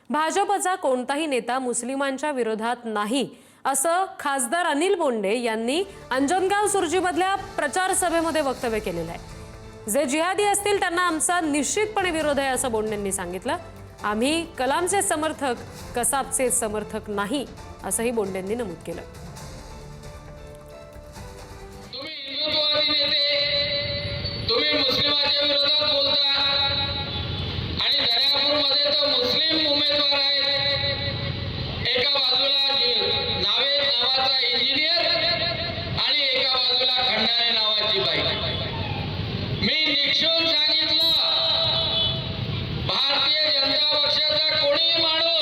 भाजपचा कोणताही नेता मुस्लिमांच्या विरोधात नाही असं खासदार अनिल बोंडे यांनी अंजनगाव सुर्जीमधल्या प्रचार सभेमध्ये वक्तव्य केलेलं आहे। जे जिहादी असतील त्यांना आमचा निश्चितपणे विरोध आहे असं बोंडेंनी सांगितलं। आम्ही कलामचे समर्थक कसाबचे समर्थक नाही असंही बोंडेंनी नमूद केलं। तुम्ही मुस्लिमांच्या विरोधात बोलता आणि दर्यापूरमध्ये तर मुस्लिम उमेदवार आहेत। एका बाजूला नावेद नावाचा इंजिनियर आणि एका बाजूला खंडारे नावाची बाई। मी निक्षून सांगितलं भारतीय जनता पक्षाचा कोणी माणूस